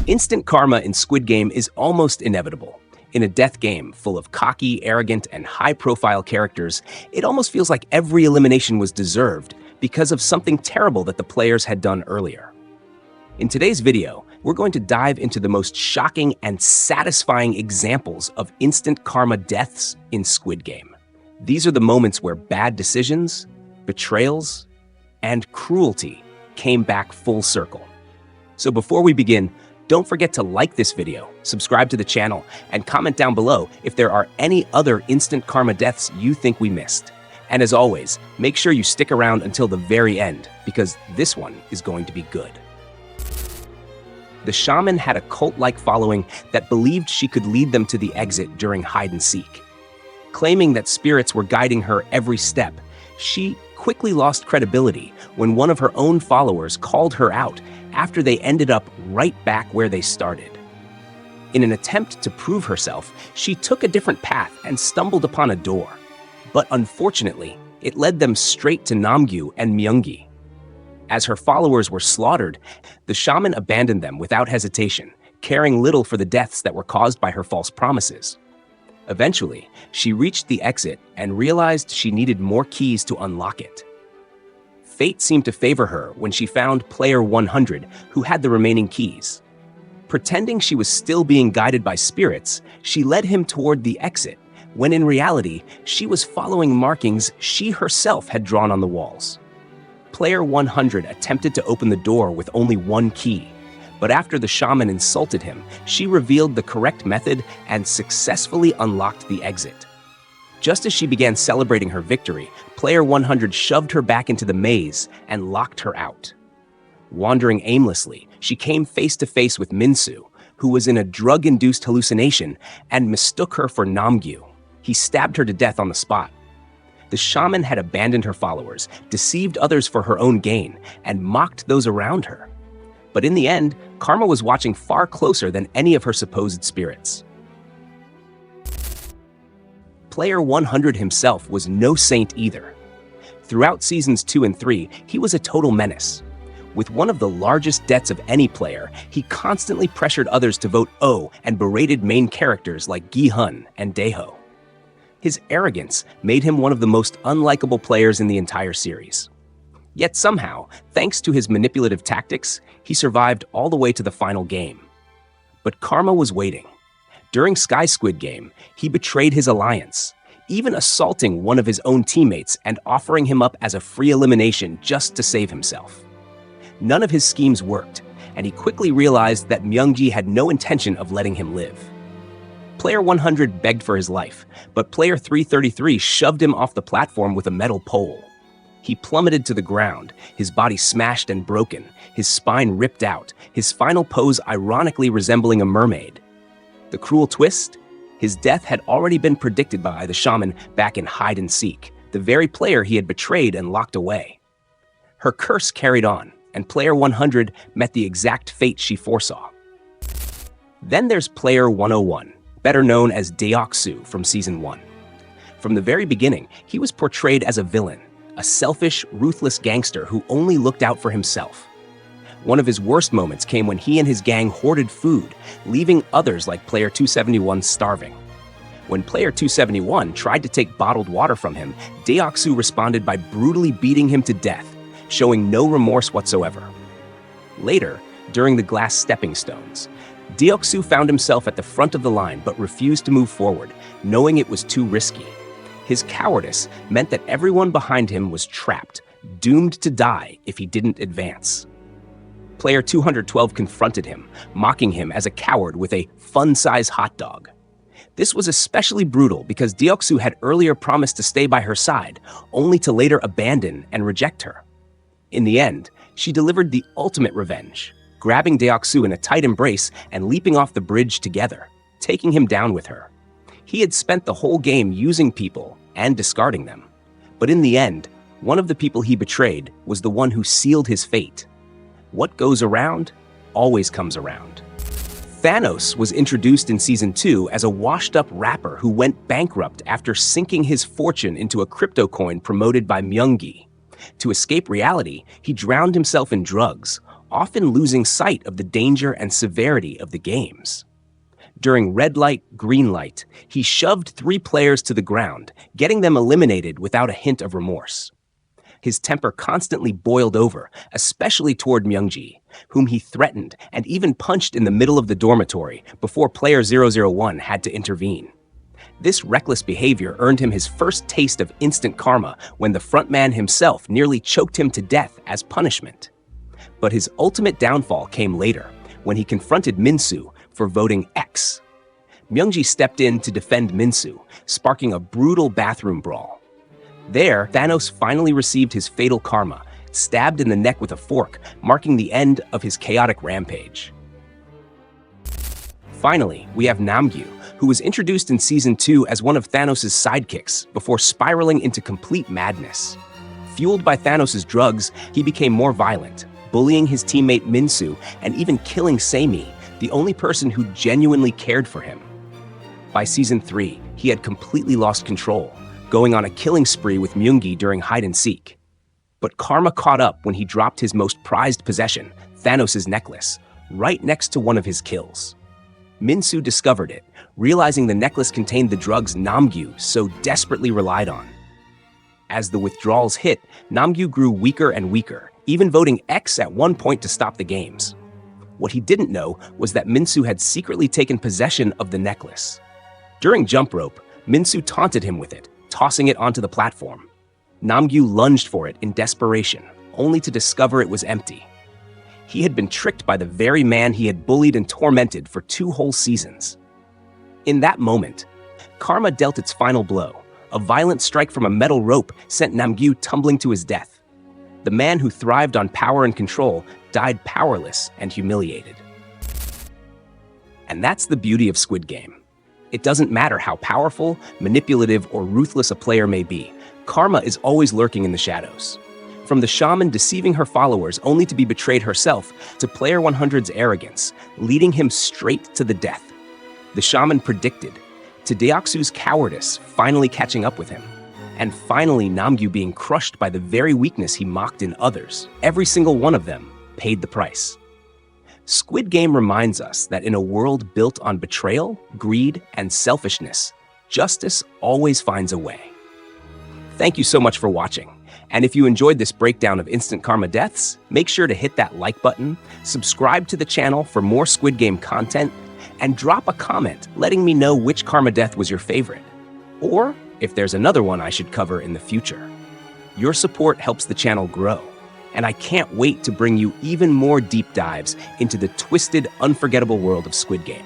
Instant karma in Squid Game is almost inevitable. In a death game full of cocky, arrogant, and high-profile characters, it almost feels like every elimination was deserved because of something terrible that the players had done earlier. In today's video, we're going to dive into the most shocking and satisfying examples of instant karma deaths in Squid Game. These are the moments where bad decisions, betrayals, and cruelty came back full circle. So before we begin, don't forget to like this video, subscribe to the channel, and comment down below if there are any other instant karma deaths you think we missed. And as always, make sure you stick around until the very end, because this one is going to be good. The shaman had a cult-like following that believed she could lead them to the exit during hide-and-seek. Claiming that spirits were guiding her every step, she quickly lost credibility when one of her own followers called her out after they ended up right back where they started. In an attempt to prove herself, she took a different path and stumbled upon a door. But unfortunately, it led them straight to Namgyu and Myungi. As her followers were slaughtered, the shaman abandoned them without hesitation, caring little for the deaths that were caused by her false promises. Eventually, she reached the exit and realized she needed more keys to unlock it. Fate seemed to favor her when she found Player 100, who had the remaining keys. Pretending she was still being guided by spirits, she led him toward the exit, when in reality, she was following markings she herself had drawn on the walls. Player 100 attempted to open the door with only one key, but after the shaman insulted him, she revealed the correct method and successfully unlocked the exit. Just as she began celebrating her victory, Player 100 shoved her back into the maze and locked her out. Wandering aimlessly, she came face to face with Minsu, who was in a drug-induced hallucination, and mistook her for Namgyu. He stabbed her to death on the spot. The shaman had abandoned her followers, deceived others for her own gain, and mocked those around her. But in the end, karma was watching far closer than any of her supposed spirits. Player 100 himself was no saint either. Throughout seasons 2 and 3, he was a total menace. With one of the largest debts of any player, he constantly pressured others to vote O and berated main characters like Gi-hun and Daeho. His arrogance made him one of the most unlikable players in the entire series. Yet somehow, thanks to his manipulative tactics, he survived all the way to the final game. But karma was waiting. During Squid Game, he betrayed his alliance, even assaulting one of his own teammates and offering him up as a free elimination just to save himself. None of his schemes worked, and he quickly realized that Myungi had no intention of letting him live. Player 100 begged for his life, but Player 333 shoved him off the platform with a metal pole. He plummeted to the ground, his body smashed and broken, his spine ripped out, his final pose ironically resembling a mermaid. The cruel twist? His death had already been predicted by the shaman back in hide-and-seek, the very player he had betrayed and locked away. Her curse carried on, and Player 100 met the exact fate she foresaw. Then there's Player 101, better known as Deoxu from Season 1. From the very beginning, he was portrayed as a villain, a selfish, ruthless gangster who only looked out for himself. One of his worst moments came when he and his gang hoarded food, leaving others like Player 271 starving. When Player 271 tried to take bottled water from him, Deoxu responded by brutally beating him to death, showing no remorse whatsoever. Later, during the glass stepping stones, Deoxu found himself at the front of the line but refused to move forward, knowing it was too risky. His cowardice meant that everyone behind him was trapped, doomed to die if he didn't advance. Player 212 confronted him, mocking him as a coward with a fun-size hot dog. This was especially brutal because Deoxu had earlier promised to stay by her side, only to later abandon and reject her. In the end, she delivered the ultimate revenge, grabbing Deoxu in a tight embrace and leaping off the bridge together, taking him down with her. He had spent the whole game using people and discarding them. But in the end, one of the people he betrayed was the one who sealed his fate. What goes around always comes around. Thanos was introduced in Season 2 as a washed-up rapper who went bankrupt after sinking his fortune into a crypto coin promoted by Myungi. To escape reality, he drowned himself in drugs, often losing sight of the danger and severity of the games. During red light, green light, he shoved 3 players to the ground, getting them eliminated without a hint of remorse. His temper constantly boiled over, especially toward Myungji, whom he threatened and even punched in the middle of the dormitory before player 001 had to intervene. This reckless behavior earned him his first taste of instant karma when the frontman himself nearly choked him to death as punishment. But his ultimate downfall came later, when he confronted Minsu for voting X. Myungji stepped in to defend Minsu, sparking a brutal bathroom brawl. There, Thanos finally received his fatal karma, stabbed in the neck with a fork, marking the end of his chaotic rampage. Finally, we have Namgyu, who was introduced in Season 2 as one of Thanos' sidekicks before spiraling into complete madness. Fueled by Thanos' drugs, he became more violent, bullying his teammate Minsu and even killing Seimi, the only person who genuinely cared for him. By Season 3, he had completely lost control, going on a killing spree with Myungi during hide-and-seek. But karma caught up when he dropped his most prized possession, Thanos' necklace, right next to one of his kills. Minsu discovered it, realizing the necklace contained the drugs Namgyu so desperately relied on. As the withdrawals hit, Namgyu grew weaker and weaker, even voting X at one point to stop the games. What he didn't know was that Minsu had secretly taken possession of the necklace. During jump rope, Minsu taunted him with it, tossing it onto the platform. Namgyu lunged for it in desperation, only to discover it was empty. He had been tricked by the very man he had bullied and tormented for 2 whole seasons. In that moment, karma dealt its final blow. A violent strike from a metal rope sent Namgyu tumbling to his death. The man who thrived on power and control died powerless and humiliated. And that's the beauty of Squid Game. It doesn't matter how powerful, manipulative, or ruthless a player may be, karma is always lurking in the shadows. From the shaman deceiving her followers only to be betrayed herself, to player 100's arrogance, leading him straight to the death. The shaman predicted, to Deoxu's cowardice finally catching up with him, and finally Namgyu being crushed by the very weakness he mocked in others. Every single one of them paid the price. Squid Game reminds us that in a world built on betrayal, greed, and selfishness, justice always finds a way. Thank you so much for watching. And if you enjoyed this breakdown of instant karma deaths, make sure to hit that like button, subscribe to the channel for more Squid Game content, and drop a comment letting me know which karma death was your favorite, or if there's another one I should cover in the future. Your support helps the channel grow, and I can't wait to bring you even more deep dives into the twisted, unforgettable world of Squid Game.